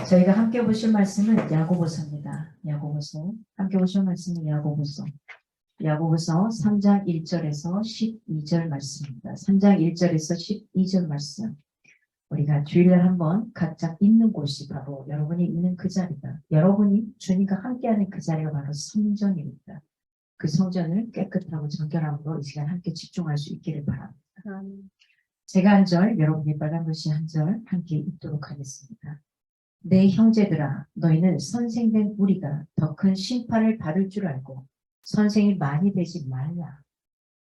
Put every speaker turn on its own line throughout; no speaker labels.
저희가 함께 보실 말씀은 야고보서입니다. 야고보서. 함께 보실 말씀은 야고보서. 야고보서 3장 1절에서 12절 말씀입니다. 3장 1절에서 12절 말씀. 우리가 주일날 한번 각자 있는 곳이 바로 여러분이 있는 그 자리다. 여러분이 주님과 함께하는 그 자리가 바로 성전입니다. 그 성전을 깨끗하고 정결함으로 이 시간 함께 집중할 수 있기를 바랍니다. 제가 한 절, 여러분이 빨간 글씨 한 절 함께 읽도록 하겠습니다. 내 형제들아, 너희는 선생된 우리가 더 큰 심판을 받을 줄 알고 선생이 많이 되지 말라.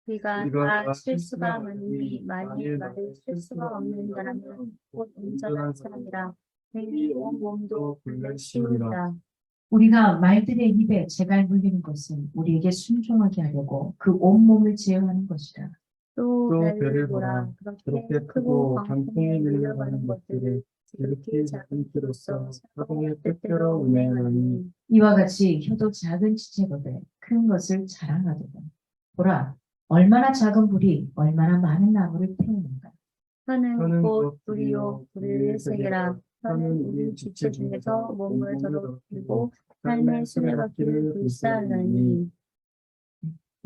우리가 다 실수가 많으니 만일 말을 실수가 없는 사람은 곧 온전한 사람이라. 행위 온 몸도 불멸시우리라.
우리가 말들의 입에 재갈 물리는 것은 우리에게 순종하게 하려고 그 온몸을 제어하는 것이라.
또 배를 보라. 그렇게 크고 광풍에 밀려가는 것들을 지극히 작은 키로서 사공의 뜻대로 운행하니
이와 같이 혀도 작은 지체거든 큰 것을 자랑하도다. 보라, 얼마나 작은 불이 얼마나 많은 나무를 태우는가.
혀는 곧 불이요 불의 세계라. 혀는 우리 지체 중에서 몸을 더럽히고 삶의 수레바퀴를 불사하니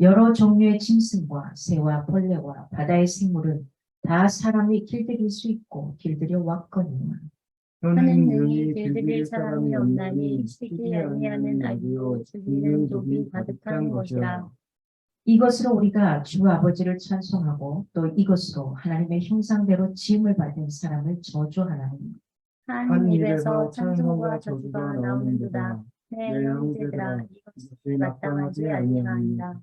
여러 종류의 짐승과 새와 벌레와 바다의 생물은 다 사람이 길들일 수 있고 길들여 왔거니와.
혀는 능히 길들일 사람이 없나니 쉬지 아니하는 악이요 죽이는 독이 가득한 것이라.
이것으로 우리가 주 아버지를 찬송하고 또 이것으로 하나님의 형상대로 지음을 받은 사람을 저주하나니.
한 입에서 찬송과 저주가 나오는도다. 내 형제들아 이것이 마땅하지 아니하니라.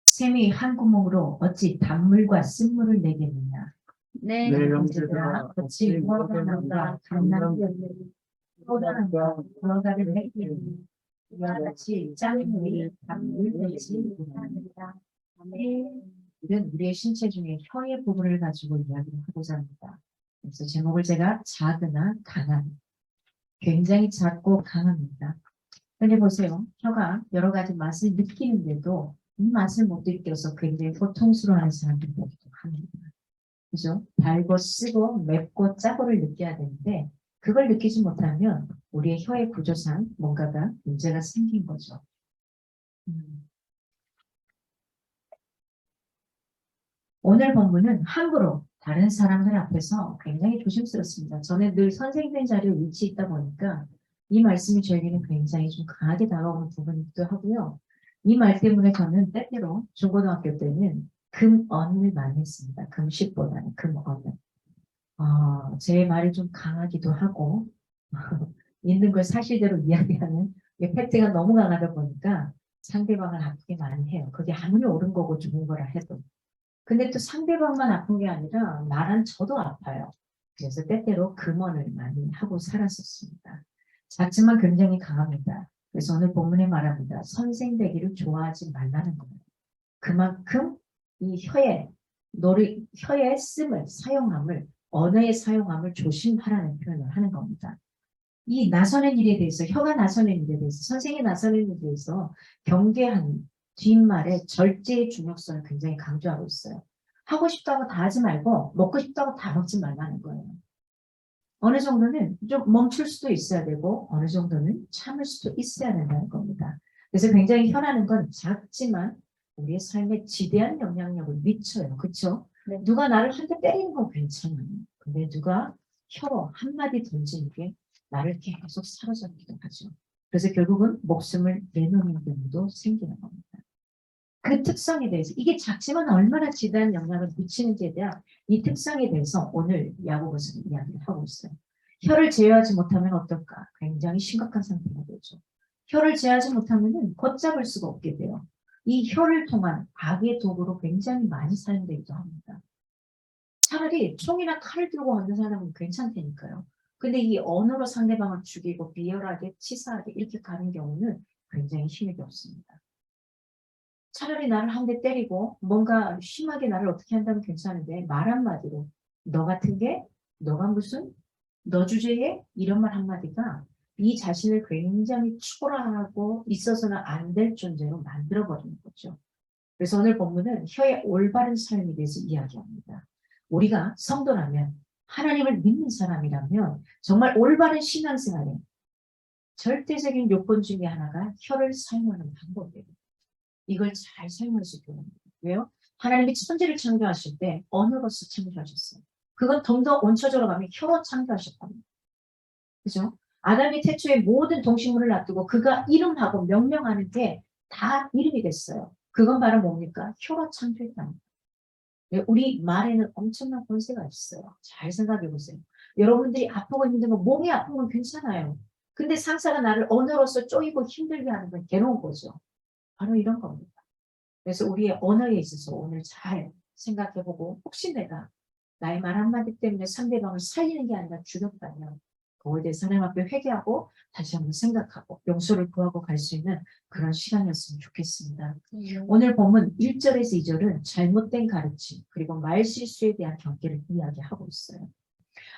샘이 한 구멍으로 어찌 단물과 쓴물을 내겠느냐.
내
형제들아 어찌 무화과 나무가 감람이 없느니 포도나무가 무화과를 맺겠느니 이와 같이 짱이 단물 내지 못하느니라. 이는 우리의 신체 중에 혀의 부분을 가지고 이야기를 하고자 합니다. 그래서 제목을 제가 작으나 강한, 굉장히 작고 강합니다. 근데 보세요. 혀가 여러 가지 맛을 느끼는데도 이 맛을 못 느껴서 굉장히 고통스러워하는 사람들이 보기도 합니다. 그죠? 달고 쓰고 맵고 짜고를 느껴야 되는데 그걸 느끼지 못하면 우리의 혀의 구조상 뭔가가 문제가 생긴 거죠. 오늘 본문은 함부로 다른 사람들 앞에서 굉장히 조심스럽습니다. 저는 늘 선생된 자리에 위치해 있다 보니까 이 말씀이 저에게는 굉장히 좀 강하게 다가오는 부분이기도 하고요. 이 말 때문에 저는 때때로 중고등학교 때는 금언을 많이 했습니다. 금식보다는 금언을. 제 말이 좀 강하기도 하고 있는 걸 사실대로 이야기하는 팩트가 너무 강하다 보니까 상대방을 아프게 많이 해요. 그게 아무리 옳은 거고 좋은 거라 해도. 근데 또 상대방만 아픈 게 아니라 말한 저도 아파요. 그래서 때때로 금언을 많이 하고 살았었습니다. 작지만 굉장히 강합니다. 그래서 오늘 본문에 말합니다. 선생되기를 좋아하지 말라는 거예요. 그만큼 이 혀의 씀을, 사용함을, 언어의 사용함을 조심하라는 표현을 하는 겁니다. 이 나서는 일에 대해서, 혀가 나서는 일에 대해서, 선생이 나서는 일에 대해서 경계하는 뒷말에 절제의 중요성을 굉장히 강조하고 있어요. 하고 싶다고 다 하지 말고 먹고 싶다고 다 먹지 말라는 거예요. 어느 정도는 좀 멈출 수도 있어야 되고 어느 정도는 참을 수도 있어야 된다는 겁니다. 그래서 굉장히 혀라는 건 작지만 우리의 삶에 지대한 영향력을 미쳐요. 그렇죠?
네.
누가 나를 한 대 때리는 건 괜찮아요. 근데 누가 혀로 한마디 던지는 게 나를 계속 사로잡기도 하죠. 그래서 결국은 목숨을 내놓는 경우도 생기는 겁니다. 그 특성에 대해서 이게 작지만 얼마나 지대한 영향을 미치는지에 대한 이 특성에 대해서 오늘 야고보서는 이야기를 하고 있어요. 혀를 제어하지 못하면 어떨까? 굉장히 심각한 상태가 되죠. 혀를 제어하지 못하면 걷잡을 수가 없게 돼요. 이 혀를 통한 악의 도구로 굉장히 많이 사용되기도 합니다. 차라리 총이나 칼을 들고 하는 사람은 괜찮다니까요. 근데 이 언어로 상대방을 죽이고 비열하게 치사하게 이렇게 가는 경우는 굉장히 힘이 없습니다. 차라리 나를 한 대 때리고 뭔가 심하게 나를 어떻게 한다면 괜찮은데 말 한마디로 너 같은 게 너가 무슨 너 주제에 이런 말 한마디가 이 자신을 굉장히 초라하고 있어서는 안 될 존재로 만들어버리는 거죠. 그래서 오늘 본문은 혀의 올바른 삶에 대해서 이야기합니다. 우리가 성도라면 하나님을 믿는 사람이라면 정말 올바른 신앙생활에 절대적인 요건 중에 하나가 혀를 사용하는 방법이에요. 이걸 잘 사용할 수 있도록 합니다. 왜요? 하나님이 천지를 창조하실 때 언어로서 창조하셨어요. 그건 좀 더 원초적으로 가면 혀로 창조하셨답니다. 그죠? 아담이 태초에 모든 동식물을 놔두고 그가 이름하고 명령하는 게 다 이름이 됐어요. 그건 바로 뭡니까? 혀로 창조했답니다. 우리 말에는 엄청난 권세가 있어요. 잘 생각해 보세요. 여러분들이 아프고 힘든 거, 몸이 아픈 건 괜찮아요. 근데 상사가 나를 언어로서 쪼이고 힘들게 하는 건 괴로운 거죠. 바로 이런 겁니다. 그래서 우리의 언어에 있어서 오늘 잘 생각해보고 혹시 내가 나의 말 한마디 때문에 상대방을 살리는 게 아니라 죽였다면 그거에 대해서 하나님 앞에 회개하고 다시 한번 생각하고 용서를 구하고 갈 수 있는 그런 시간이었으면 좋겠습니다. 오늘 본문 1절에서 2절은 잘못된 가르침 그리고 말실수에 대한 경계를 이야기하고 있어요.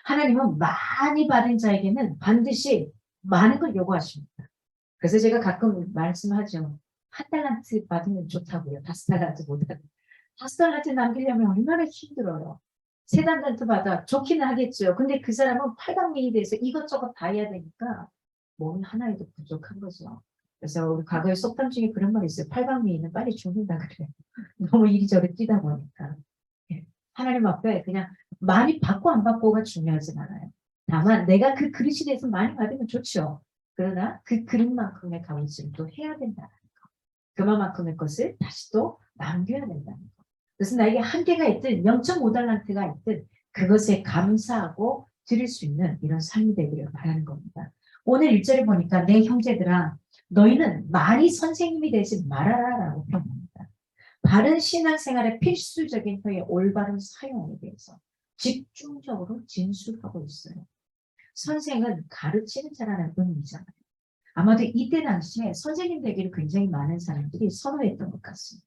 하나님은 많이 받은 자에게는 반드시 많은 걸 요구하십니다. 그래서 제가 가끔 말씀하죠. 한 달란트 받으면 좋다고요. 5달란트보다는. 5달란트 남기려면 얼마나 힘들어요. 3달란트 받아 좋기는 하겠죠. 근데 그 사람은 팔방미에 대해서 이것저것 다 해야 되니까 몸이 하나에도 부족한 거죠. 그래서 우리 과거에 속담 중에 그런 말이 있어요. 팔방미인은 빨리 죽는다 그래요. 너무 이리저리 뛰다 보니까. 예. 하나님 앞에 그냥 많이 받고 안 받고가 중요하진 않아요. 다만 내가 그 그릇에 대해서 많이 받으면 좋죠. 그러나 그 그릇만큼의 값을 또 해야 된다는 거. 그만큼의 것을 다시 또 남겨야 된다는 거. 그래서 나에게 한계가 있든 0.5달란트가 있든 그것에 감사하고 드릴 수 있는 이런 삶이 되기를 바라는 겁니다. 오늘 1절에 보니까 내 형제들아 너희는 많이 선생님이 되지 말아라 라고 표현합니다. 바른 신앙생활의 필수적인 혀의 올바른 사용에 대해서 집중적으로 진술하고 있어요. 선생은 가르치는 자라는 의미잖아요. 아마도 이때 당시에 선생님 되기를 굉장히 많은 사람들이 선호했던 것 같습니다.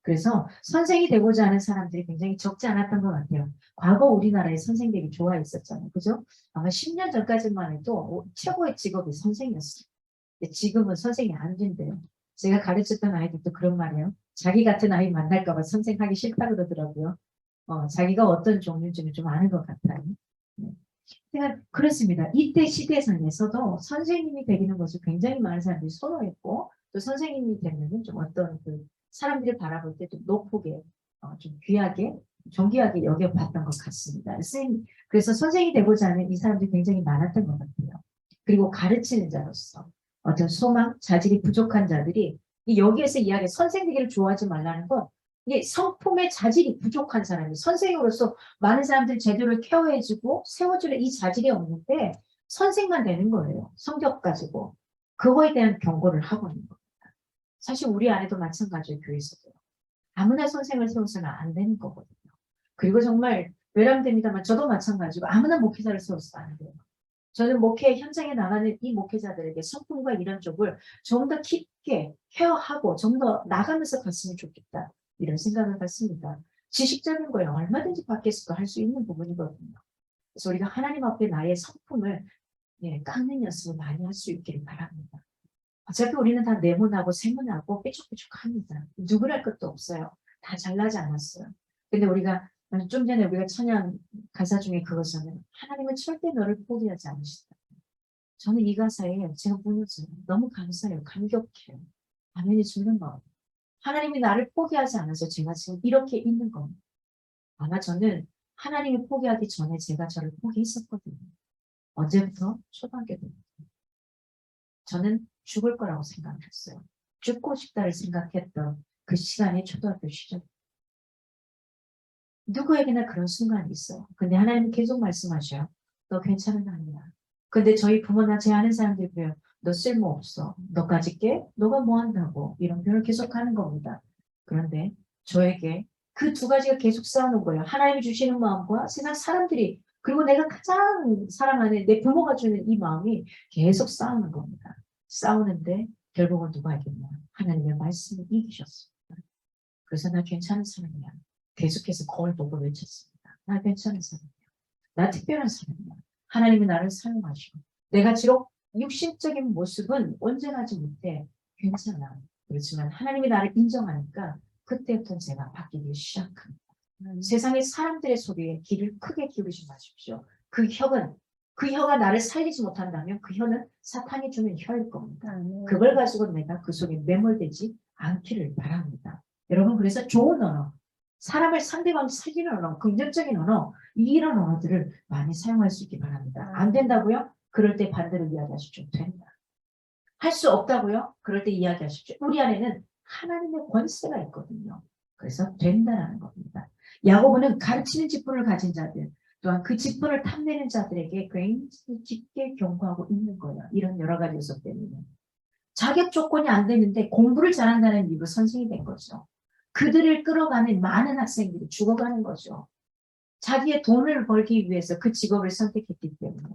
그래서 선생이 되고자 하는 사람들이 굉장히 적지 않았던 것 같아요. 과거 우리나라에 선생 되기 좋아했었잖아요. 그죠? 아마 10년 전까지만 해도 최고의 직업이 선생이었어요. 근데 지금은 선생이 안 된대요. 제가 가르쳤던 아이들도 그런 말이에요. 자기 같은 아이 만날까 봐 선생하기 싫다 그러더라고요. 자기가 어떤 종류인지는 좀 아는 것 같아요. 네. 그러니까 그렇습니다. 이때 시대상에서도 선생님이 되는 것을 굉장히 많은 사람들이 선호했고 또 선생님이 되면 좀 어떤 그 사람들이 바라볼 때 좀 높게 좀 귀하게 존귀하게 여겨봤던 것 같습니다. 그래서 선생이 되고자 하는 이 사람들이 굉장히 많았던 것 같아요. 그리고 가르치는 자로서 어떤 소망, 자질이 부족한 자들이 여기에서 이야기 선생 되기를 좋아하지 말라는 건 이게 성품의 자질이 부족한 사람이 선생으로서 많은 사람들이 제대로 케어해주고 세워주는 이 자질이 없는데 선생만 되는 거예요. 성격 가지고. 그거에 대한 경고를 하고 있는 겁니다. 사실 우리 안에도 마찬가지예요. 교회에서도. 아무나 선생을 세워서는 안 되는 거거든요. 그리고 정말 외람됩니다만 저도 마찬가지고 아무나 목회자를 세워서도 안 돼요. 저는 목회 현장에 나가는 이 목회자들에게 성품과 이런 쪽을 좀 더 깊게 케어하고 좀 더 나가면서 갔으면 좋겠다. 이런 생각을 갖습니다. 지식적인 거에 얼마든지 밖에서도 할 수 있는 부분이거든요. 그래서 우리가 하나님 앞에 나의 성품을 깎는 연습을 많이 할 수 있기를 바랍니다. 어차피 우리는 다 네모나고 세모나고 삐죽삐죽합니다. 누구랄 것도 없어요. 다 잘나지 않았어요. 근데 우리가 좀 전에 우리가 찬양 가사 중에 그거잖아요. 하나님은 절대 너를 포기하지 않으시다. 저는 이 가사에 제가 보면서 너무 감사해요. 감격해요. 당연히 주는 마음. 하나님이 나를 포기하지 않아서 제가 지금 이렇게 있는 겁니다. 아마 저는 하나님이 포기하기 전에 제가 저를 포기했었거든요. 언제부터? 초등학교 때부터. 저는 죽을 거라고 생각했어요. 죽고 싶다를 생각했던 그 시간이 초등학교 시절. 누구에게나 그런 순간이 있어요. 근데 하나님은 계속 말씀하셔요. 너 괜찮은 아니야. 근데 저희 부모나 제 아는 사람들이 그래요. 너 쓸모없어. 너까지 깨? 너가 뭐 한다고. 이런 표현을 계속 하는 겁니다. 그런데 저에게 그 두 가지가 계속 싸우는 거예요. 하나님이 주시는 마음과 세상 사람들이 그리고 내가 가장 사랑하는 내 부모가 주는 이 마음이 계속 싸우는 겁니다. 싸우는데 결국은 누가 이겼냐. 하나님의 말씀이 이기셨습니다. 그래서 나 괜찮은 사람이야. 계속해서 거울 보고 외쳤습니다. 나 괜찮은 사람이야. 나 특별한 사람이야. 하나님이 나를 사용하시고 내가 비록 육신적인 모습은 온전하지 못해 괜찮아. 그렇지만 하나님이 나를 인정하니까 그때부터 제가 바뀌기 시작합니다. 세상의 사람들의 소리에 귀를 크게 기울이지 마십시오. 그 혀가 나를 살리지 못한다면 그 혀는 사탄이 주는 혀일 겁니다. 그걸 가지고 내가 그 속에 매몰되지 않기를 바랍니다. 여러분, 그래서 좋은 언어, 사람을 상대방 살리는 언어, 긍정적인 언어, 이런 언어들을 많이 사용할 수 있기 바랍니다. 안 된다고요? 그럴 때 반대로 이야기하십시오. 된다. 할 수 없다고요? 그럴 때 이야기하십시오. 우리 안에는 하나님의 권세가 있거든요. 그래서 된다라는 겁니다. 야고보는 가르치는 직분을 가진 자들, 또한 그 직분을 탐내는 자들에게 굉장히 깊게 경고하고 있는 거예요. 이런 여러 가지 요소 때문에. 자격 조건이 안 되는데 공부를 잘한다는 이유로 선생이 된 거죠. 그들을 끌어가는 많은 학생들이 죽어가는 거죠. 자기의 돈을 벌기 위해서 그 직업을 선택했기 때문에.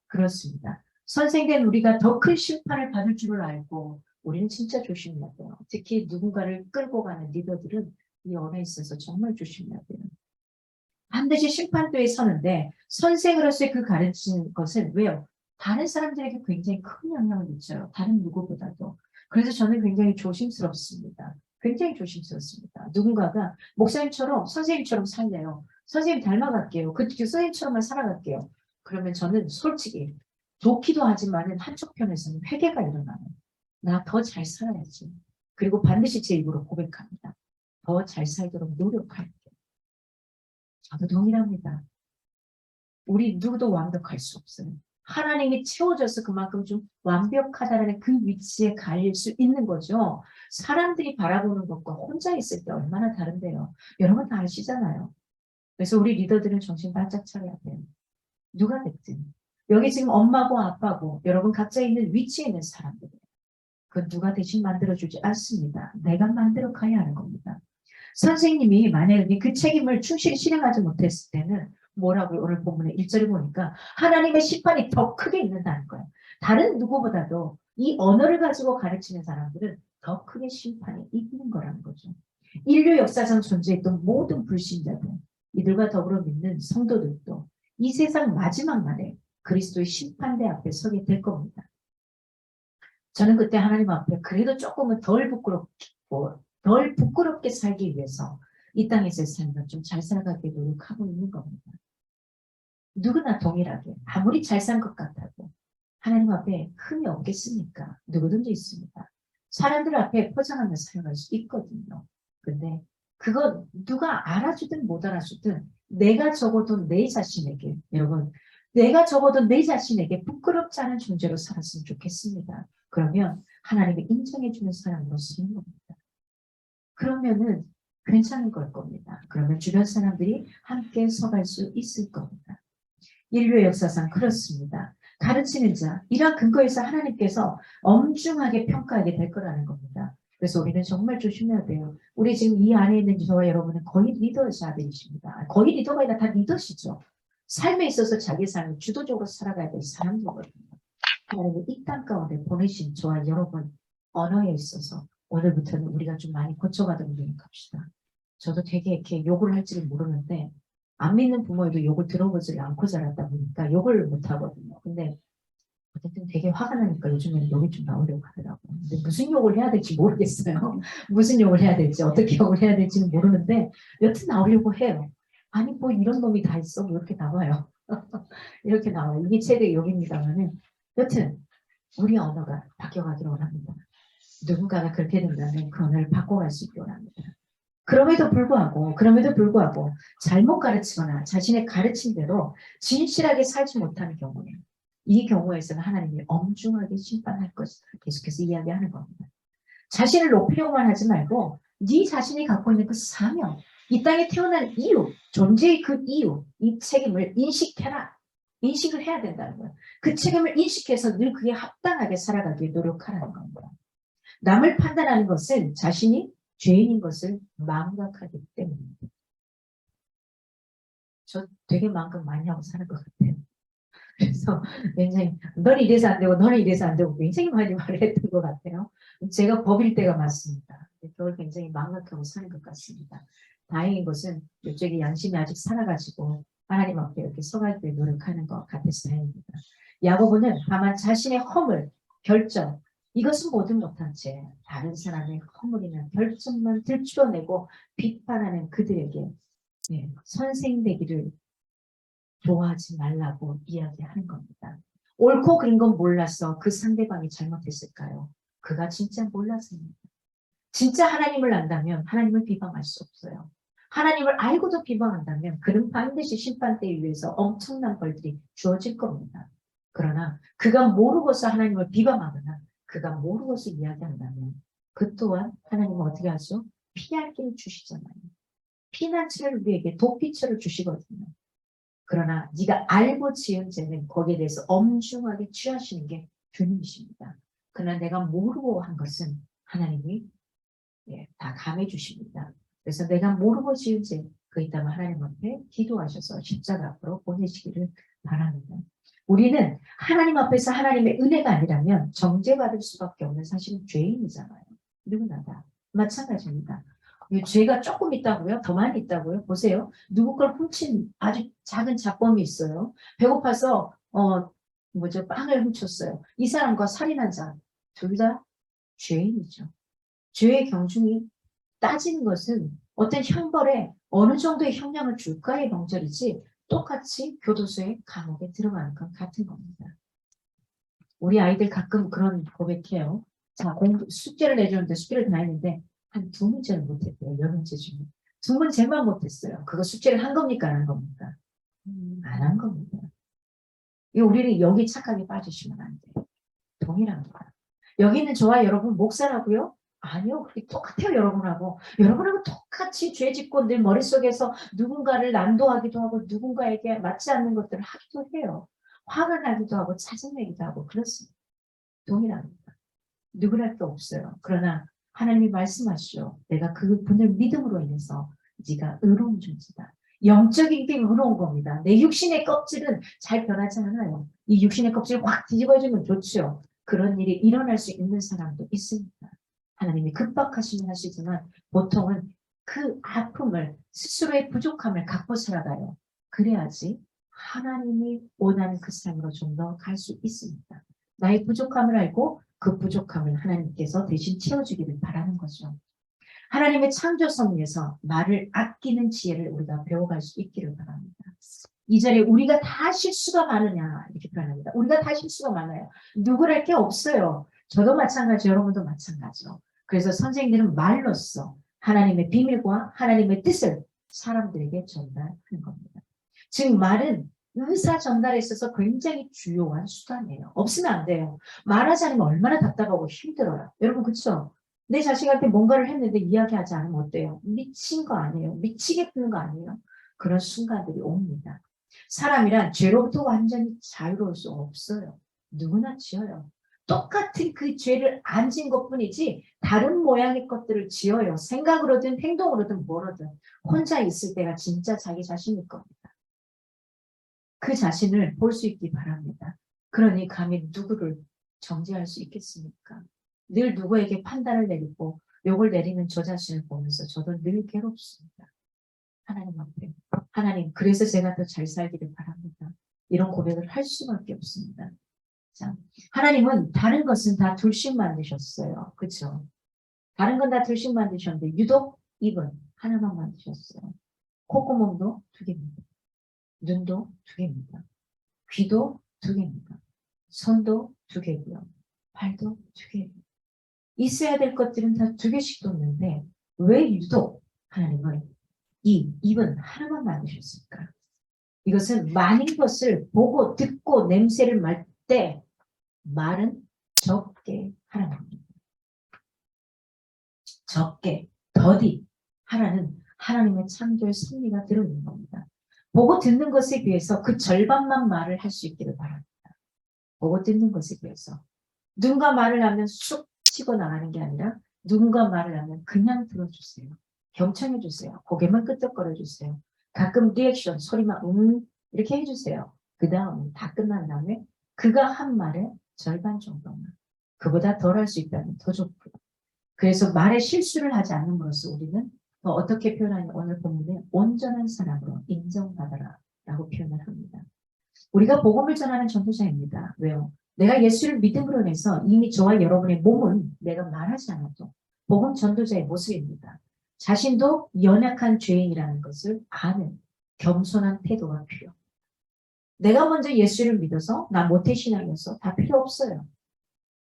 그렇습니다. 선생된 우리가 더 큰 심판을 받을 줄을 알고 우리는 진짜 조심해야 돼요. 특히 누군가를 끌고 가는 리더들은 이 언어에 있어서 정말 조심해야 돼요. 반드시 심판대에 서는데 선생으로서의 그 가르치는 것은 왜요? 다른 사람들에게 굉장히 큰 영향을 미쳐요. 다른 누구보다도. 그래서 저는 굉장히 조심스럽습니다. 굉장히 조심스럽습니다. 누군가가 목사님처럼 선생님처럼 살래요. 선생님 닮아갈게요. 그 선생님처럼만 살아갈게요. 그러면 저는 솔직히 좋기도 하지만은 한쪽 편에서는 회개가 일어나요. 나 더 잘 살아야지. 그리고 반드시 제 입으로 고백합니다. 더 잘 살도록 노력할게요. 저도 동일합니다. 우리 누구도 완벽할 수 없어요. 하나님이 채워줘서 그만큼 좀 완벽하다는 그 위치에 갈 수 있는 거죠. 사람들이 바라보는 것과 혼자 있을 때 얼마나 다른데요. 여러분 다 아시잖아요. 그래서 우리 리더들은 정신 바짝 차려야 돼요. 누가 됐든. 여기 지금 엄마고 아빠고 여러분 각자 있는 위치에 있는 사람들이에요. 그 누가 대신 만들어주지 않습니다. 내가 만들어 가야 하는 겁니다. 선생님이 만약에 그 책임을 충실히 실행하지 못했을 때는 뭐라고요? 오늘 본문의 1절에 보니까 하나님의 심판이 더 크게 있는다는 거예요. 다른 누구보다도 이 언어를 가지고 가르치는 사람들은 더 크게 심판이 있는 거라는 거죠. 인류 역사상 존재했던 모든 불신자들, 이들과 더불어 믿는 성도들도 이 세상 마지막 날에 그리스도의 심판대 앞에 서게 될 겁니다. 저는 그때 하나님 앞에 그래도 조금은 덜 부끄럽게 살기 위해서 이 땅에서의 삶을 좀 잘 살아가게 노력하고 있는 겁니다. 누구나 동일하게 아무리 잘 산 것 같아도 하나님 앞에 흠이 없겠습니까? 누구든지 있습니다. 사람들 앞에 포장하며 살아갈 수 있거든요. 근데 그건 누가 알아주든 못 알아주든 내가 적어도 내 자신에게 여러분 내가 적어도 내 자신에게 부끄럽지 않은 존재로 살았으면 좋겠습니다. 그러면 하나님이 인정해주는 사람으로 쓰는 겁니다. 그러면은 괜찮은 걸 겁니다. 그러면 주변 사람들이 함께 서갈 수 있을 겁니다. 인류의 역사상 그렇습니다. 가르치는 자, 이러한 근거에서 하나님께서 엄중하게 평가하게 될 거라는 겁니다. 그래서 우리는 정말 조심해야 돼요. 우리 지금 이 안에 있는 저와 여러분은 거의 리더자들이십니다. 거의 리더가 아니라 다 리더시죠. 삶에 있어서 자기 삶을 주도적으로 살아가야 될 사람들거든요. 하나님이 이 땅 가운데 보내신 저와 여러분 언어에 있어서 오늘부터는 우리가 좀 많이 고쳐가도록 노력합시다. 저도 되게 이렇게 욕을 할지를 모르는데 안 믿는 부모에도 욕을 들어보지 않고 자랐다 보니까 욕을 못 하거든요. 근데 어쨌든 되게 화가 나니까 요즘에는 욕이 좀 나오려고 하더라고요. 근데 무슨 욕을 해야 될지 모르겠어요. 무슨 욕을 해야 될지 어떻게 욕을 해야 될지는 모르는데 여튼 나오려고 해요. 아니 뭐 이런 놈이 다 있어? 뭐 이렇게 나와요. 이렇게 나와요. 이게 최대의 욕입니다만은 여튼 우리 언어가 바뀌어가기를 원합니다. 누군가가 그렇게 된다면 그 언어를 바꿔갈 수 있기 원합니다. 그럼에도 불구하고 잘못 가르치거나 자신의 가르친 대로 진실하게 살지 못하는 경우에 이 경우에서는 하나님이 엄중하게 심판할 것이다. 계속해서 이야기하는 겁니다. 자신을 높이려고만 하지 말고 네 자신이 갖고 있는 그 사명, 이 땅에 태어난 이유, 존재의 그 이유, 이 책임을 인식해라. 인식을 해야 된다는 거예요. 그 책임을 인식해서 늘 그에 합당하게 살아가기에 노력하라는 겁니다. 남을 판단하는 것은 자신이 죄인인 것을 망각하기 때문입니다. 저 되게 망각 많이 하고 사는 것 같아요. 그래서 굉장히 너는 이래서 안 되고 너는 이래서 안 되고 굉장히 많이 말을 했던 것 같아요. 제가 법일 때가 맞습니다. 그걸 굉장히 망각하고 사는 것 같습니다. 다행인 것은 이쪽에 양심이 아직 살아가지고 하나님 앞에 이렇게 서갈 때 노력하는 것 같아서 다행입니다. 야고보는 다만 자신의 허물, 결정, 이것은 뭐든 못한 채 다른 사람의 허물이나 결정만 들추어내고 비판하는 그들에게 선생 되기를 좋아하지 말라고 이야기하는 겁니다. 옳고 그른 건 몰라서 그 상대방이 잘못했을까요? 그가 진짜 몰라서입니다. 진짜 하나님을 안다면 하나님을 비방할 수 없어요. 하나님을 알고도 비방한다면 그는 반드시 심판대에 의해서 엄청난 벌들이 주어질 겁니다. 그러나 그가 모르고서 하나님을 비방하거나 그가 모르고서 이야기한다면 그 또한 하나님은 어떻게 하죠? 피할 길을 주시잖아요. 피난처를 우리에게 도피처를 주시거든요. 그러나 네가 알고 지은 죄는 거기에 대해서 엄중하게 취하시는 게 주님이십니다. 그러나 내가 모르고 한 것은 하나님이 다 감해 주십니다. 그래서 내가 모르고 지은 죄, 그 있다면 하나님 앞에 기도하셔서 십자가 앞으로 보내시기를 바랍니다. 우리는 하나님 앞에서 하나님의 은혜가 아니라면 정죄받을 수밖에 없는 사실은 죄인이잖아요. 누구나 다 마찬가지입니다. 죄가 조금 있다고요? 더 많이 있다고요? 보세요. 누구 걸 훔친 아주 작은 잡범이 있어요. 배고파서 빵을 훔쳤어요. 이 사람과 살인한 자, 둘 다 죄인이죠. 죄의 경중이 따지는 것은 어떤 형벌에 어느 정도의 형량을 줄까의 명절이지 똑같이 교도소에 감옥에 들어가는 건 같은 겁니다. 우리 아이들 가끔 그런 고백해요. 자, 숙제를 내주는데 숙제를 다 했는데 한 2문제는 못했대요. 10문제 중에. 2문제만 못했어요. 그거 숙제를 한 겁니까? 안 한 겁니까? 안 한 겁니다. 우리는 여기 착하게 빠지시면 안 돼요. 동일합니다. 여기는 저와 여러분 목사라고요? 아니요. 그게 똑같아요. 여러분하고. 여러분하고 똑같이 죄 짓고 늘 머릿속에서 누군가를 난도하기도 하고 누군가에게 맞지 않는 것들을 하기도 해요. 화가 나기도 하고 짜증내기도 하고 그렇습니다. 동일합니다. 누구랄 게 없어요. 그러나 하나님이 말씀하시죠. 내가 그분을 믿음으로 인해서 네가 의로운 존재다. 영적인 게 의로운 겁니다. 내 육신의 껍질은 잘 변하지 않아요. 이 육신의 껍질을 확 뒤집어주면 좋죠. 그런 일이 일어날 수 있는 사람도 있습니다. 하나님이 급박하시면 하시지만 보통은 그 아픔을 스스로의 부족함을 갖고 살아가요. 그래야지 하나님이 원하는 그 삶으로 좀 더 갈 수 있습니다. 나의 부족함을 알고 그 부족함을 하나님께서 대신 채워주기를 바라는 거죠. 하나님의 창조 섭리에서 말을 아끼는 지혜를 우리가 배워갈 수 있기를 바랍니다. 이 자리에 우리가 다 실수가 많으냐 이렇게 표현합니다. 우리가 다 실수가 많아요. 누구랄 게 없어요. 저도 마찬가지, 여러분도 마찬가지요. 그래서 선생님들은 말로써 하나님의 비밀과 하나님의 뜻을 사람들에게 전달하는 겁니다. 즉 말은 의사 전달에 있어서 굉장히 중요한 수단이에요. 없으면 안 돼요. 말하지 않으면 얼마나 답답하고 힘들어요. 여러분 그렇죠? 내 자식한테 뭔가를 했는데 이야기하지 않으면 어때요? 미친 거 아니에요? 미치게 푸는 거 아니에요? 그런 순간들이 옵니다. 사람이란 죄로부터 완전히 자유로울 수 없어요. 누구나 지어요. 똑같은 그 죄를 안 지은 것뿐이지 다른 모양의 것들을 지어요. 생각으로든 행동으로든 뭐로든 혼자 있을 때가 진짜 자기 자신일 겁니다. 그 자신을 볼 수 있기 바랍니다. 그러니 감히 누구를 정죄할 수 있겠습니까? 늘 누구에게 판단을 내리고 욕을 내리는 저 자신을 보면서 저도 늘 괴롭습니다. 하나님 앞에. 하나님, 그래서 제가 더 잘 살기를 바랍니다. 이런 고백을 할 수밖에 없습니다. 자, 하나님은 다른 것은 다 둘씩 만드셨어요. 그렇죠? 다른 건 다 둘씩 만드셨는데 유독 입은 하나만 만드셨어요. 콧구멍도 2개입니다. 눈도 2개입니다. 귀도 2개입니다. 손도 2개고요. 발도 2개예요. 있어야 될 것들은 다 2개씩 뒀는데 왜 유독 하나님은 이 입은 하나만 만드셨을까? 이것은 많은 것을 보고 듣고 냄새를 맡을 때 말은 적게 하라는 겁니다. 적게, 더디 하라는 하나님의 창조의 섭리가 들어있는 겁니다. 보고 듣는 것에 비해서 그 절반만 말을 할 수 있기를 바랍니다. 보고 듣는 것에 비해서. 누군가 말을 하면 쑥 치고 나가는 게 아니라 누군가 말을 하면 그냥 들어주세요. 경청해 주세요. 고개만 끄덕거려 주세요. 가끔 리액션, 소리만 이렇게 해주세요. 그 다음 다 끝난 다음에 그가 한 말의 절반 정도만. 그보다 덜 할 수 있다면 더 좋고요. 그래서 말에 실수를 하지 않음으로써 우리는 더 어떻게 표현하냐 오늘 본문에 온전한 사람으로 인정받아라 라고 표현을 합니다. 우리가 복음을 전하는 전도자입니다. 왜요? 내가 예수를 믿음으로 인해서 이미 저와 여러분의 몸은 내가 말하지 않아도 복음 전도자의 모습입니다. 자신도 연약한 죄인이라는 것을 아는 겸손한 태도가 필요해요. 내가 먼저 예수를 믿어서 나 모태신앙이어서 다 필요 없어요.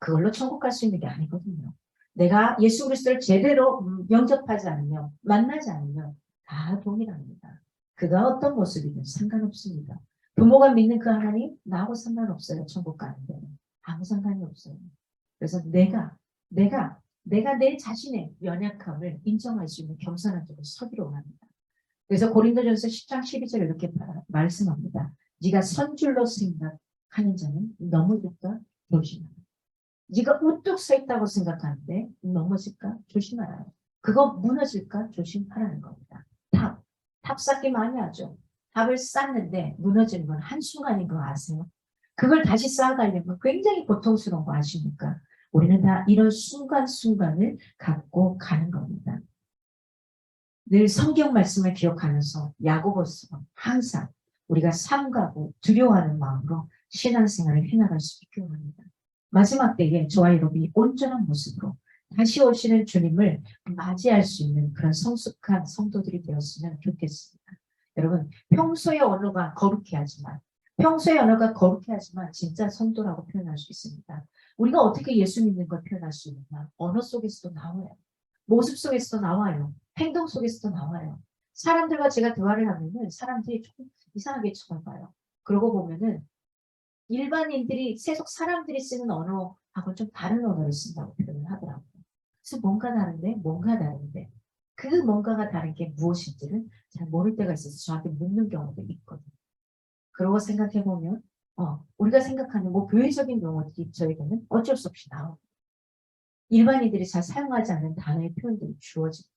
그걸로 천국 갈 수 있는 게 아니거든요. 내가 예수 그리스도를 제대로 영접하지 않으면, 만나지 않으면 다 동일합니다. 그가 어떤 모습이든 상관없습니다. 부모가 믿는 그 하나님 나하고 상관없어요. 천국 가는 데는 아무 상관이 없어요. 그래서 내가 내 자신의 연약함을 인정할 수 있는 겸손한 쪽으로 서기로 원합니다. 그래서 고린도전서 10장 12절에 이렇게 말씀합니다. 네가 선줄로 생각하는 자는 넘어질까 조심하라. 네가 우뚝 서 있다고 생각하는데 넘어질까 조심하라. 그거 무너질까 조심하라는 겁니다. 탑 쌓기 많이 하죠. 탑을 쌓는데 무너지는 건 한순간인 거 아세요? 그걸 다시 쌓아가려면 굉장히 고통스러운 거 아십니까? 우리는 다 이런 순간순간을 갖고 가는 겁니다. 늘 성경 말씀을 기억하면서 야고보서처럼 항상 우리가 삼가고 두려워하는 마음으로 신앙생활을 해나갈 수 있게 합니다. 마지막 때에 저와 여러분이 온전한 모습으로 다시 오시는 주님을 맞이할 수 있는 그런 성숙한 성도들이 되었으면 좋겠습니다. 여러분, 평소의 언어가 거룩해야지만 진짜 성도라고 표현할 수 있습니다. 우리가 어떻게 예수 믿는 걸 표현할 수 있느냐? 언어 속에서도 나와요. 모습 속에서도 나와요. 행동 속에서도 나와요. 사람들과 제가 대화를 하면은 사람들이 조금 이상하게 쳐다봐요. 그러고 보면은 일반인들이 세속 사람들이 쓰는 언어하고 좀 다른 언어를 쓴다고 표현을 하더라고요. 그래서 뭔가 다른데 그 뭔가가 다른 게 무엇인지를 잘 모를 때가 있어서 저한테 묻는 경우도 있거든요. 그러고 생각해 보면 우리가 생각하는 뭐 교회적인 용어들이 저에게는 어쩔 수 없이 나오고 일반인들이 잘 사용하지 않는 단어의 표현들이 주어지고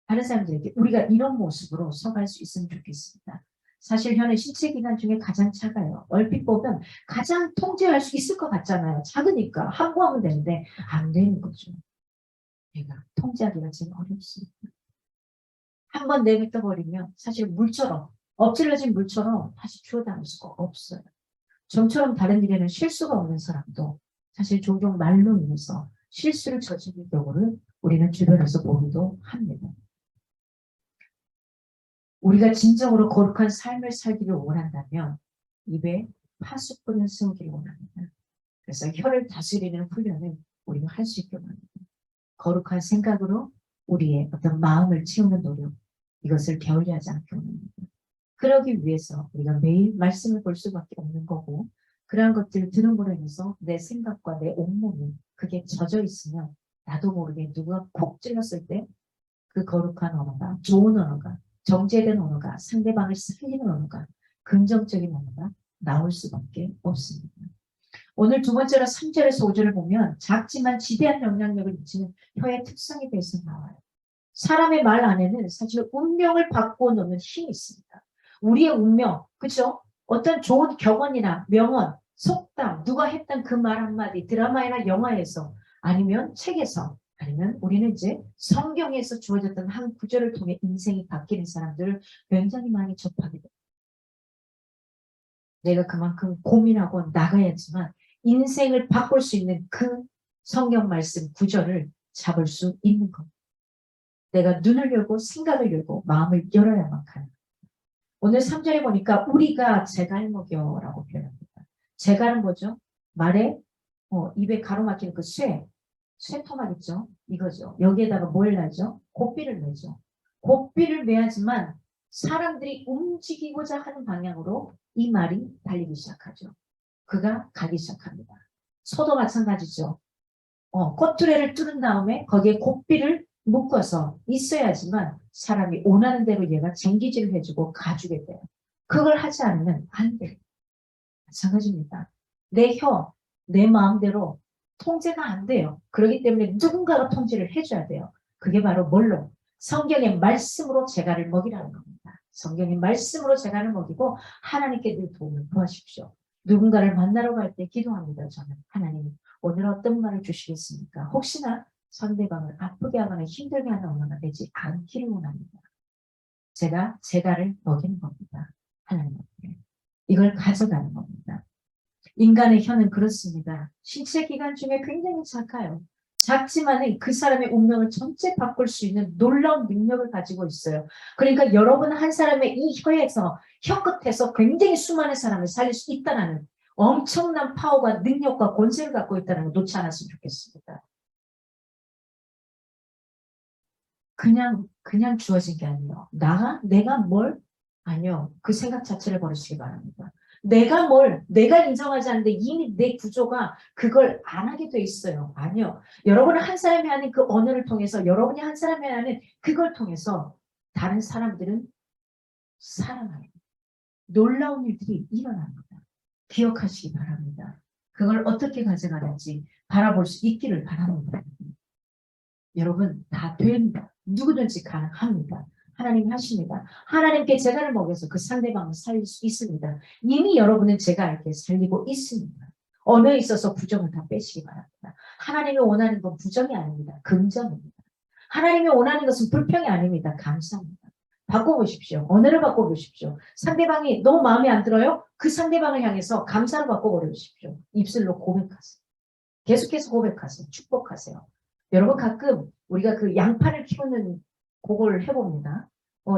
다른 사람들에게 우리가 이런 모습으로 서갈 수 있으면 좋겠습니다. 사실 혀는 신체 기관 중에 가장 작아요. 얼핏 보면 가장 통제할 수 있을 것 같잖아요. 작으니까 항구하면 되는데 안 되는 거죠. 내가 통제하기가 지금 어렵습니다. 한번 내뱉어버리면 사실 물처럼 엎질러진 물처럼 다시 주워담을 수가 없어요. 좀처럼 다른 일에는 실수가 없는 사람도 사실 종종 말로 인해서 실수를 저지르는 경우를 우리는 주변에서 보기도 합니다. 우리가 진정으로 거룩한 삶을 살기를 원한다면 입에 파수꾼을 세우기를 원합니다. 그래서 혀를 다스리는 훈련을 우리가 할 수 있게 합니다. 거룩한 생각으로 우리의 어떤 마음을 채우는 노력, 이것을 게을리하지 않게 원합니다. 그러기 위해서 우리가 매일 말씀을 볼 수밖에 없는 거고 그러한 것들을 들음으로 인해서 내 생각과 내 온몸이 그게 젖어 있으면 나도 모르게 누가 콕 찔렀을 때 그 거룩한 언어가 좋은 언어가 정제된 언어가 상대방을 살리는 언어가 긍정적인 언어가 나올 수밖에 없습니다. 오늘 두 번째로 3절에서 5절을 보면 작지만 지대한 영향력을 미치는 혀의 특성에 대해서 나와요. 사람의 말 안에는 사실 운명을 바꾸어 놓는 힘이 있습니다. 우리의 운명, 그렇죠? 어떤 좋은 격언이나 명언, 속담, 누가 했던 그 말 한마디 드라마나 영화에서 아니면 책에서 아니면 우리는 이제 성경에서 주어졌던 한 구절을 통해 인생이 바뀌는 사람들을 굉장히 많이 접하게 됩니다. 내가 그만큼 고민하고 나가야지만 인생을 바꿀 수 있는 그 성경 말씀 구절을 잡을 수 있는 겁니다. 내가 눈을 열고 생각을 열고 마음을 열어야만 가는. 오늘 3절에 보니까 우리가 재갈 먹여라고 표현합니다. 재갈은 뭐죠? 말에 입에 가로막히는 그 쇠토막 있죠? 이거죠. 여기에다가 뭘 내죠? 고삐를 내죠. 고삐를 내야지만 사람들이 움직이고자 하는 방향으로 이 말이 달리기 시작하죠. 그가 가기 시작합니다. 소도 마찬가지죠. 꼬투리를 뚫은 다음에 거기에 고삐를 묶어서 있어야지만 사람이 원하는 대로 얘가 쟁기질을 해주고 가주게 돼요. 그걸 하지 않으면 안 돼요. 마찬가지입니다. 내 혀, 내 마음대로 통제가 안 돼요. 그렇기 때문에 누군가가 통제를 해줘야 돼요. 그게 바로 뭘로? 성경의 말씀으로 제가를 먹이라는 겁니다. 성경의 말씀으로 제가를 먹이고 하나님께 늘 도움을 구하십시오. 누군가를 만나러 갈 때 기도합니다. 저는 하나님 오늘 어떤 말을 주시겠습니까? 혹시나 상대방을 아프게 하거나 힘들게 하는 언어가 되지 않기를 원합니다. 제가 제가를 먹이는 겁니다. 하나님 앞에. 이걸 가져가는 겁니다. 인간의 혀는 그렇습니다. 신체 기관 중에 굉장히 작아요. 작지만은 그 사람의 운명을 전체 바꿀 수 있는 놀라운 능력을 가지고 있어요. 그러니까 여러분 한 사람의 이 혀에서, 혀 끝에서 굉장히 수많은 사람을 살릴 수 있다는 엄청난 파워가 능력과 권세를 갖고 있다는 거 놓지 않았으면 좋겠습니다. 그냥 주어진 게 아니에요. 내가 뭘? 아니요. 그 생각 자체를 버리시기 바랍니다. 내가 인정하지 않는데 이미 내 구조가 그걸 안 하게 돼 있어요. 아니요. 여러분은 한 사람이 하는 그 언어를 통해서, 여러분이 한 사람이 하는 그걸 통해서 다른 사람들은 살아나요. 놀라운 일들이 일어납니다. 기억하시기 바랍니다. 그걸 어떻게 가져가는지 바라볼 수 있기를 바랍니다. 여러분 다 됩니다. 누구든지 가능합니다. 하나님이 하십니다. 하나님께 재단을 먹여서 그 상대방을 살릴 수 있습니다. 이미 여러분은 제가 이렇게 살리고 있습니다. 언어에 있어서 부정을 다 빼시기 바랍니다. 하나님이 원하는 건 부정이 아닙니다. 긍정입니다. 하나님이 원하는 것은 불평이 아닙니다. 감사합니다. 바꿔보십시오. 언어를 바꿔보십시오. 상대방이 너무 마음에 안 들어요? 그 상대방을 향해서 감사로 바꿔버리십시오. 입술로 고백하세요. 계속해서 고백하세요. 축복하세요. 여러분 가끔 우리가 그 양파를 키우는 그걸 해봅니다.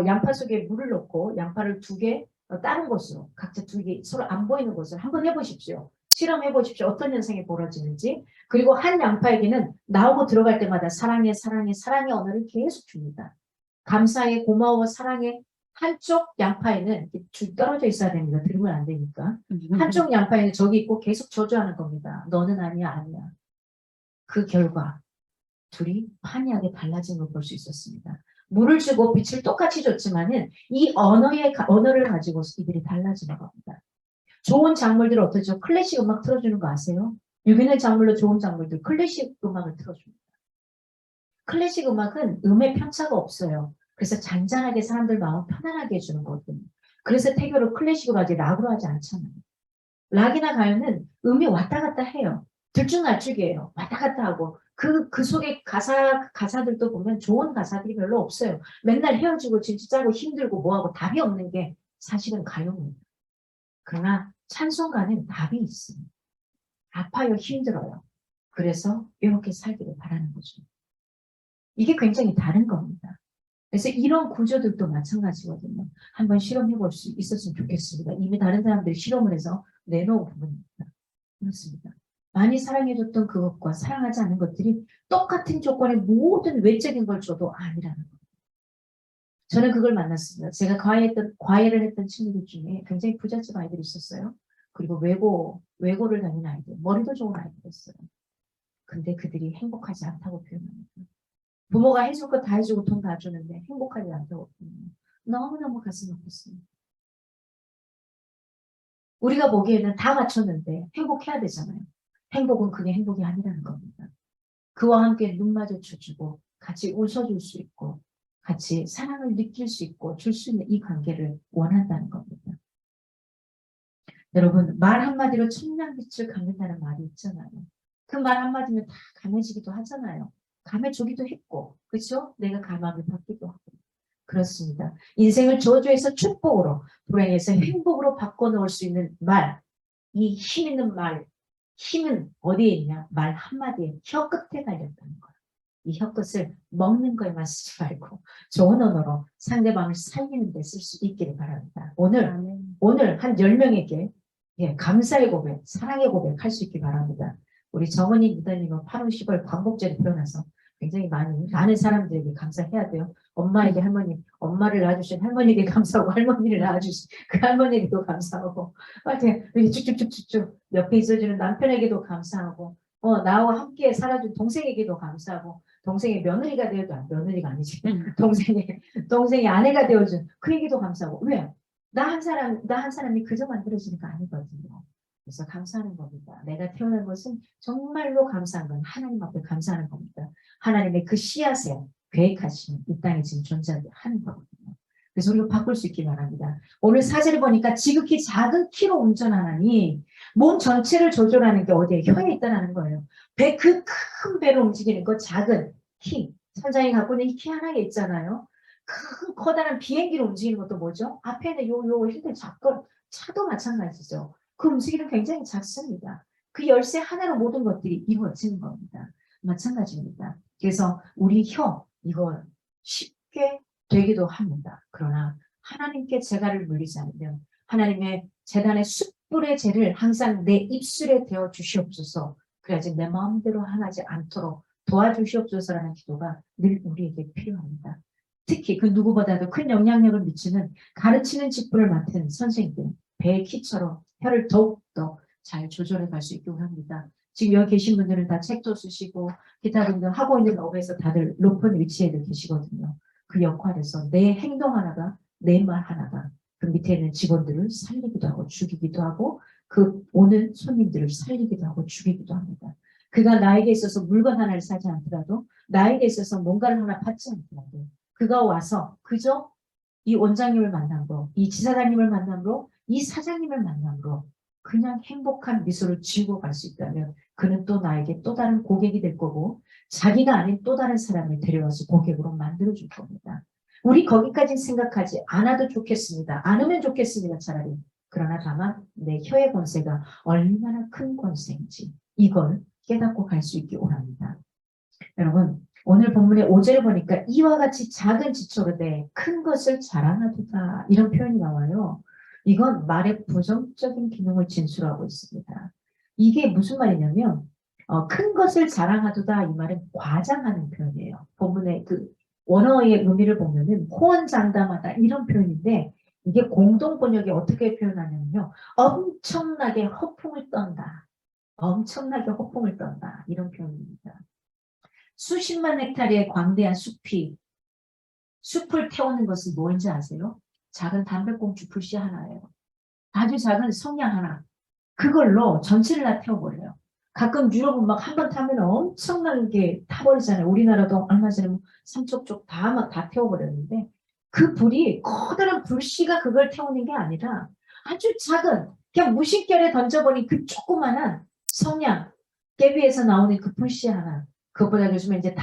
양파 속에 물을 넣고 양파를 2개 다른 곳으로 각자 2개 서로 안 보이는 곳을 한번 해보십시오. 실험해 보십시오. 어떤 현상이 벌어지는지. 그리고 한 양파에게는 나오고 들어갈 때마다 사랑해 사랑해 사랑의 언어를 계속 줍니다. 감사해 고마워 사랑해. 한쪽 양파에는 줄 떨어져 있어야 됩니다. 들으면 안 되니까. 한쪽 양파에는 저기 있고 계속 저주하는 겁니다. 너는 아니야 아니야. 그 결과 둘이 환희하게 달라진 걸 볼 수 있었습니다. 물을 주고 빛을 똑같이 줬지만은 이 언어를 가지고 이들이 달라지는 겁니다. 좋은 작물들 어떠죠? 클래식 음악 틀어주는 거 아세요? 유기농 작물로 좋은 작물들 클래식 음악을 틀어줍니다. 클래식 음악은 음의 편차가 없어요. 그래서 잔잔하게 사람들 마음 편안하게 해주는 거거든요. 그래서 태교를 클래식으로 하지 락으로 하지 않잖아요. 락이나 가요는 음이 왔다 갔다 해요. 들쭉날쭉이에요. 왔다 갔다 하고 그 속에 가사들도 보면 좋은 가사들이 별로 없어요. 맨날 헤어지고 진짜 짜고 힘들고 뭐하고 답이 없는 게 사실은 가요입니다. 그러나 찬송가는 답이 있습니다. 아파요, 힘들어요. 그래서 이렇게 살기를 바라는 거죠. 이게 굉장히 다른 겁니다. 그래서 이런 구조들도 마찬가지거든요. 한번 실험해 볼 수 있었으면 좋겠습니다. 이미 다른 사람들이 실험을 해서 내놓은 부분입니다. 그렇습니다. 많이 사랑해줬던 그것과 사랑하지 않은 것들이 똑같은 조건의 모든 외적인 걸 줘도 아니라는 거예요. 저는 그걸 만났습니다. 제가 과외를 했던 친구들 중에 굉장히 부잣집 아이들이 있었어요. 그리고 외고를 다니는 아이들, 머리도 좋은 아이들이었어요. 근데 그들이 행복하지 않다고 표현합니다. 부모가 해줄 거 다 해주고 돈 다 주는데 행복하지 않다고 표현합니다. 너무너무 가슴 아팠습니다. 우리가 보기에는 다 맞췄는데 행복해야 되잖아요. 행복은 그게 행복이 아니라는 겁니다. 그와 함께 눈 마주쳐주고 같이 웃어줄 수 있고 같이 사랑을 느낄 수 있고 줄 수 있는 이 관계를 원한다는 겁니다. 여러분 말 한마디로 천냥빛을 갚는다는 말이 있잖아요. 그 말 한마디면 다 감해지기도 하잖아요. 감해주기도 했고 그렇죠? 내가 감함을 받기도 하고 그렇습니다. 인생을 저주에서 축복으로 불행에서 행복으로 바꿔놓을 수 있는 말, 이 힘 있는 말, 힘은 어디에 있냐? 말 한마디에 혀 끝에 달렸다는 거예요. 이 혀 끝을 먹는 거에만 쓰지 말고 좋은 언어로 상대방을 살리는 데 쓸 수 있기를 바랍니다. 오늘 한 10명에게 감사의 고백, 사랑의 고백 할 수 있기 바랍니다. 우리 정은희 리더님은 8월 10월 광복절에 태어나서 굉장히 많은 사람들에게 감사해야 돼요. 엄마에게 할머니, 엄마를 낳아주신 할머니에게 감사하고 할머니를 낳아주신 그 할머니에게도 감사하고 이렇게 쭉쭉쭉쭉쭉 옆에 있어주는 남편에게도 감사하고 나와 함께 살아준 동생에게도 감사하고 동생의 며느리가 되어도 며느리가 아니지 동생의 아내가 되어준 그에게도 감사하고 왜? 나 한 사람이 그저 만들어지는 거 아니거든요. 그래서 감사하는 겁니다. 내가 태어난 것은 정말로 감사한 건 하나님 앞에 감사하는 겁니다. 하나님의 그 씨앗에 계획하시는 이 땅에 지금 존재하게 하는 거거든요. 그래서 우리가 바꿀 수 있기 바랍니다. 오늘 사제를 보니까 지극히 작은 키로 운전하나니 몸 전체를 조절하는 게 어디에 혀에 있다는 거예요. 그 큰 배를 움직이는 거 작은 키. 선장이 갖고 있는 키 하나에 있잖아요. 큰 커다란 비행기를 움직이는 것도 뭐죠? 앞에 있는 요 힘든 작건 차도 마찬가지죠. 그 움직이는 굉장히 작습니다. 그 열쇠 하나로 모든 것들이 이루어지는 겁니다. 마찬가지입니다. 그래서 우리 혀 이거 쉽게 되기도 합니다. 그러나 하나님께 재갈을 물리지 않으면 하나님의 재단의 숯불의 재를 항상 내 입술에 대어 주시옵소서. 그래야지 내 마음대로 하지 않도록 도와주시옵소서라는 기도가 늘 우리에게 필요합니다. 특히 그 누구보다도 큰 영향력을 미치는 가르치는 직분을 맡은 선생님들, 배의 키처럼 혀를 더욱더 잘 조절해 갈 수 있게 합니다. 지금 여기 계신 분들은 다 책도 쓰시고 기타 등등 하고 있는 업에서 다들 높은 위치에 계시거든요. 그 역할에서 내 행동 하나가, 내 말 하나가 그 밑에 있는 직원들을 살리기도 하고 죽이기도 하고 그 오는 손님들을 살리기도 하고 죽이기도 합니다. 그가 나에게 있어서 물건 하나를 사지 않더라도 나에게 있어서 뭔가를 하나 받지 않더라도 그가 와서 그저 이 원장님을 만남으로, 이 지사장님을 만남으로, 이 사장님을 만남으로 그냥 행복한 미소를 지우고 갈 수 있다면 그는 또 나에게 또 다른 고객이 될 거고 자기가 아닌 또 다른 사람을 데려와서 고객으로 만들어줄 겁니다. 우리 거기까지 생각하지 않아도 좋겠습니다. 않으면 좋겠습니다. 차라리. 그러나 다만 내 혀의 권세가 얼마나 큰 권세인지 이걸 깨닫고 갈 수 있기 원합니다. 여러분 오늘 본문의 5절을 보니까 이와 같이 작은 지초로되 큰 것을 자랑하도다 이런 표현이 나와요. 이건 말의 부정적인 기능을 진술하고 있습니다. 이게 무슨 말이냐면 큰 것을 자랑하도다 이 말은 과장하는 표현이에요. 본문의 그 원어의 의미를 보면은 호언장담하다 이런 표현인데 이게 공동 번역에 어떻게 표현하냐면요. 엄청나게 허풍을 떤다. 엄청나게 허풍을 떤다. 이런 표현입니다. 수십만 헥타르의 광대한 숲을 태우는 것은 뭔지 아세요? 작은 담배꽁초 불씨 하나예요. 아주 작은 성냥 하나. 그걸로 전체를 다 태워버려요. 가끔 유럽은 막 한 번 타면 엄청나게 타버리잖아요. 우리나라도 얼마 전에 삼척 다 태워버렸는데 그 불이 커다란 불씨가 그걸 태우는 게 아니라 아주 작은 그냥 무심결에 던져버린 그 조그만한 성냥 깨비에서 나오는 그 불씨 하나 그것보다 요즘에 이제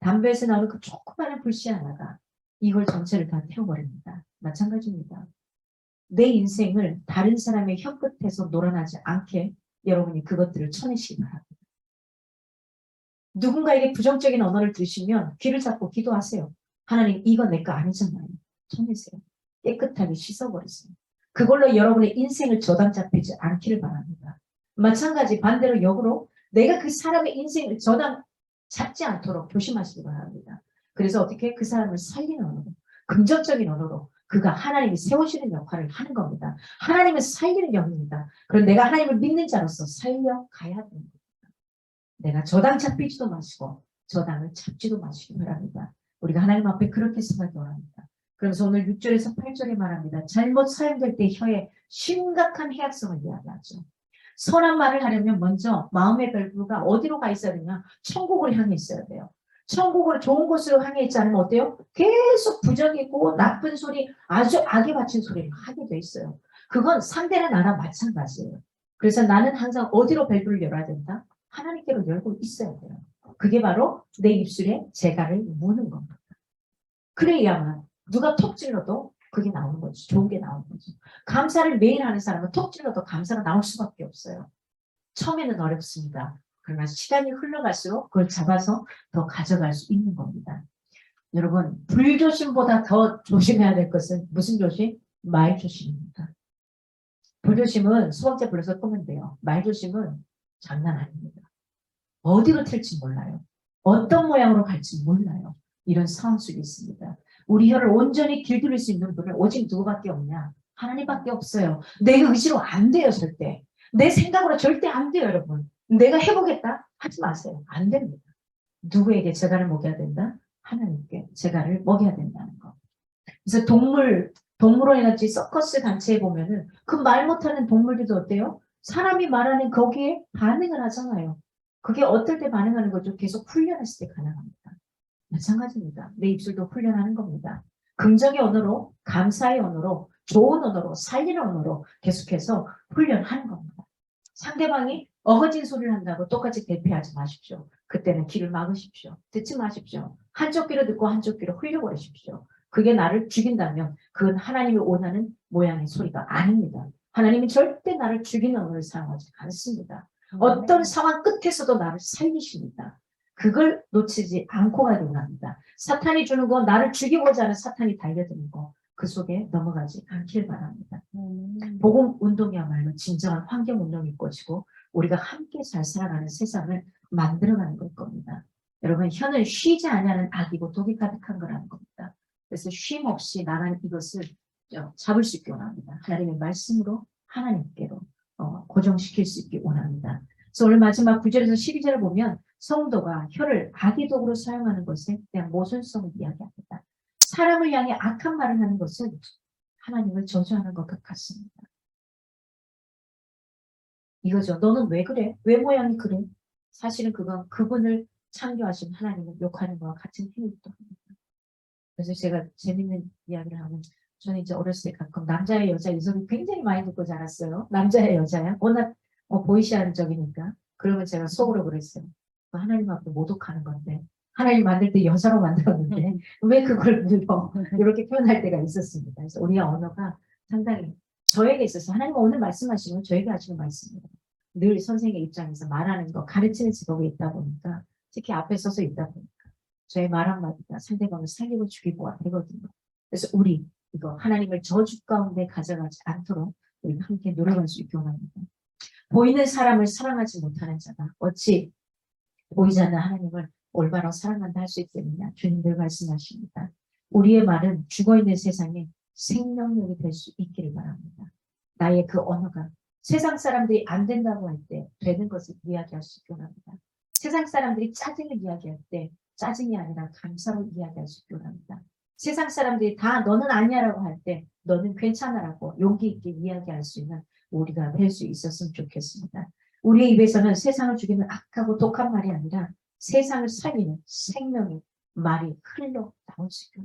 담배에서 나오는 그 조그만한 불씨 하나가 이걸 전체를 다 태워버립니다. 마찬가지입니다. 내 인생을 다른 사람의 혀끝에서 놀아나지 않게 여러분이 그것들을 쳐내시기 바랍니다. 누군가에게 부정적인 언어를 들으시면 귀를 잡고 기도하세요. 하나님 이거 내 거 아니잖아요. 쳐내세요. 깨끗하게 씻어버리세요. 그걸로 여러분의 인생을 저당 잡히지 않기를 바랍니다. 마찬가지 반대로 역으로 내가 그 사람의 인생을 저당 잡지 않도록 조심하시기 바랍니다. 그래서 어떻게 그 사람을 살리는 언어로 긍정적인 언어로 그가 하나님이 세우시는 역할을 하는 겁니다. 하나님은 살리는 영입니다. 그럼 내가 하나님을 믿는 자로서 살려가야 됩니다. 내가 저당 잡히지도 마시고 저당을 잡지도 마시기 바랍니다. 우리가 하나님 앞에 그렇게 생각이 원합니다. 그래서 오늘 6절에서 8절에 말합니다. 잘못 사용될 때 혀에 심각한 해악성을 이야기하죠. 선한 말을 하려면 먼저 마음의 밸브가 어디로 가 있어야 되냐? 천국을 향해 있어야 돼요. 천국으로 좋은 곳으로 향해 있지 않으면 어때요? 계속 부정이고 나쁜 소리, 아주 악에 바친 소리를 하게 돼 있어요. 그건 상대는 나랑 마찬가지예요. 그래서 나는 항상 어디로 밸브를 열어야 된다? 하나님께로 열고 있어야 돼요. 그게 바로 내 입술에 재갈을 무는 겁니다. 그래야만 누가 톡 찔러도 그게 나오는 거죠. 좋은 게 나오는 거죠. 감사를 매일 하는 사람은 톡 찔러도 감사가 나올 수밖에 없어요. 처음에는 어렵습니다. 그러나 시간이 흘러갈수록 그걸 잡아서 더 가져갈 수 있는 겁니다. 여러분 불조심보다 더 조심해야 될 것은 무슨 조심? 말조심입니다. 불조심은 수학자 불러서 끄면 돼요. 말조심은 장난 아닙니다. 어디로 튈지 몰라요. 어떤 모양으로 갈지 몰라요. 이런 상황 속에 있습니다. 우리 혀를 온전히 길들일 수 있는 분은 오직 누구밖에 없냐? 하나님밖에 없어요. 내 의지로 안 돼요. 절대. 내 생각으로 절대 안 돼요. 여러분. 내가 해보겠다? 하지 마세요. 안 됩니다. 누구에게 재갈을 먹여야 된다? 하나님께 재갈을 먹여야 된다는 거. 그래서 동물원이나 서커스 단체에 보면은 그 말 못하는 동물들도 어때요? 사람이 말하는 거기에 반응을 하잖아요. 그게 어떨 때 반응하는 거죠? 계속 훈련했을 때 가능합니다. 마찬가지입니다. 내 입술도 훈련하는 겁니다. 긍정의 언어로, 감사의 언어로, 좋은 언어로, 살리는 언어로 계속해서 훈련하는 겁니다. 상대방이 어거진 소리를 한다고 똑같이 대피하지 마십시오. 그때는 귀를 막으십시오. 듣지 마십시오. 한쪽 귀로 듣고 한쪽 귀로 흘려버리십시오. 그게 나를 죽인다면 그건 하나님이 원하는 모양의 소리가 아닙니다. 하나님이 절대 나를 죽이는 언어를 사용하지 않습니다. 어떤 상황 끝에서도 나를 살리십니다. 그걸 놓치지 않고 가기 원합니다. 사탄이 주는 거, 나를 죽이고자 하는 사탄이 달려드는 거, 그 속에 넘어가지 않길 바랍니다. 복음 운동이야말로 진정한 환경 운동이 꽂히고 우리가 함께 잘 살아가는 세상을 만들어가는 걸 겁니다. 여러분, 혀는 쉬지 않냐는 악이고 독이 가득한 거라는 겁니다. 그래서 쉼 없이 나는 이것을 잡을 수 있게 원합니다. 하나님의 말씀으로 하나님께로 고정시킬 수 있게 원합니다. 그래서 오늘 마지막 9절에서 12절을 보면 성도가 혀를 악의 도구로 사용하는 것에 대한 모순성을 이야기합니다. 사람을 향해 악한 말을 하는 것은 하나님을 저주하는 것과 같습니다. 이거죠. 너는 왜 그래? 왜 모양이 그래? 사실은 그건 그분을 창조하신 하나님을 욕하는 것과 같은 행위도 합니다. 그래서 제가 재밌는 이야기를 하면 저는 이제 어렸을 때 가끔 남자의 여자 이 소리 굉장히 많이 듣고 자랐어요. 남자의 여자야. 워낙 보이시한적이니까. 그러면 제가 속으로 그랬어요. 하나님 앞에 모독하는 건데 하나님 만들 때 여자로 만들었는데 왜 그걸 물어? 이렇게 표현할 때가 있었습니다. 그래서 우리의 언어가 상당히 저에게 있어서 하나님은 오늘 말씀하시는 건 저에게 하시는 말씀입니다. 늘 선생의 입장에서 말하는 거 가르치는 직업에 있다 보니까 특히 앞에 서서 있다 보니까 저의 말 한마디가 상대방을 살리고 죽이고 되거든요. 그래서 우리 이거 하나님을 저주 가운데 가져가지 않도록 우리가 함께 노력할 수 있게 원합니다. 보이는 사람을 사랑하지 못하는 자가 어찌 보이지 않는 하나님을 올바로 사랑한다 할 수 있겠느냐. 주님들 말씀하십니다. 우리의 말은 죽어있는 세상에 생명력이 될 수 있기를 바랍니다. 나의 그 언어가 세상 사람들이 안 된다고 할 때 되는 것을 이야기할 수 있게 원합니다. 세상 사람들이 짜증을 이야기할 때 짜증이 아니라 감사로 이야기할 수 있게 원합니다. 세상 사람들이 다 너는 아니야라고 할 때 너는 괜찮아라고 용기 있게 이야기할 수 있는 우리가 될 수 있었으면 좋겠습니다. 우리의 입에서는 세상을 죽이는 악하고 독한 말이 아니라 세상을 살리는 생명의 말이 흘러 나올 수 있게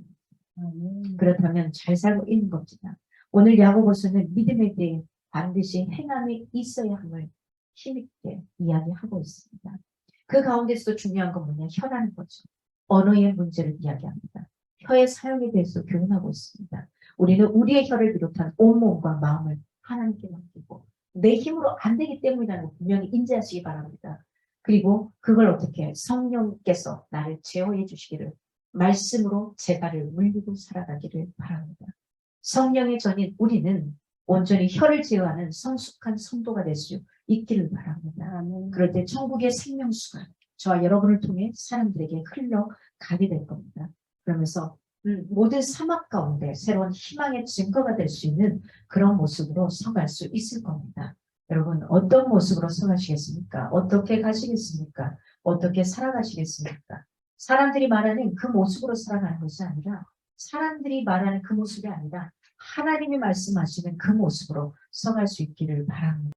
합니다. 그렇다면 잘 살고 있는 겁니다. 오늘 야고보서는 믿음에 대해 반드시 행함이 있어야 함을 힘있게 이야기하고 있습니다. 그 가운데서도 중요한 건 뭐냐? 혀라는 거죠. 언어의 문제를 이야기합니다. 혀의 사용에 대해서 교훈하고 있습니다. 우리는 우리의 혀를 비롯한 온몸과 마음을 하나님께 맡기고 내 힘으로 안 되기 때문이라는 걸 분명히 인지하시기 바랍니다. 그리고 그걸 어떻게 성령께서 나를 제어해 주시기를 말씀으로 제가를 물리고 살아가기를 바랍니다. 성령의 전인 우리는 온전히 혀를 제어하는 성숙한 성도가 될 수 있기를 바랍니다. 그럴 때 천국의 생명수가 저와 여러분을 통해 사람들에게 흘러가게 될 겁니다. 그러면서 모든 사막 가운데 새로운 희망의 증거가 될 수 있는 그런 모습으로 서갈 수 있을 겁니다. 여러분 어떤 모습으로 서가시겠습니까? 어떻게 가시겠습니까? 어떻게 살아가시겠습니까? 사람들이 말하는 그 모습으로 살아가는 것이 아니라 사람들이 말하는 그 모습이 아니라 하나님이 말씀하시는 그 모습으로 서갈 수 있기를 바랍니다.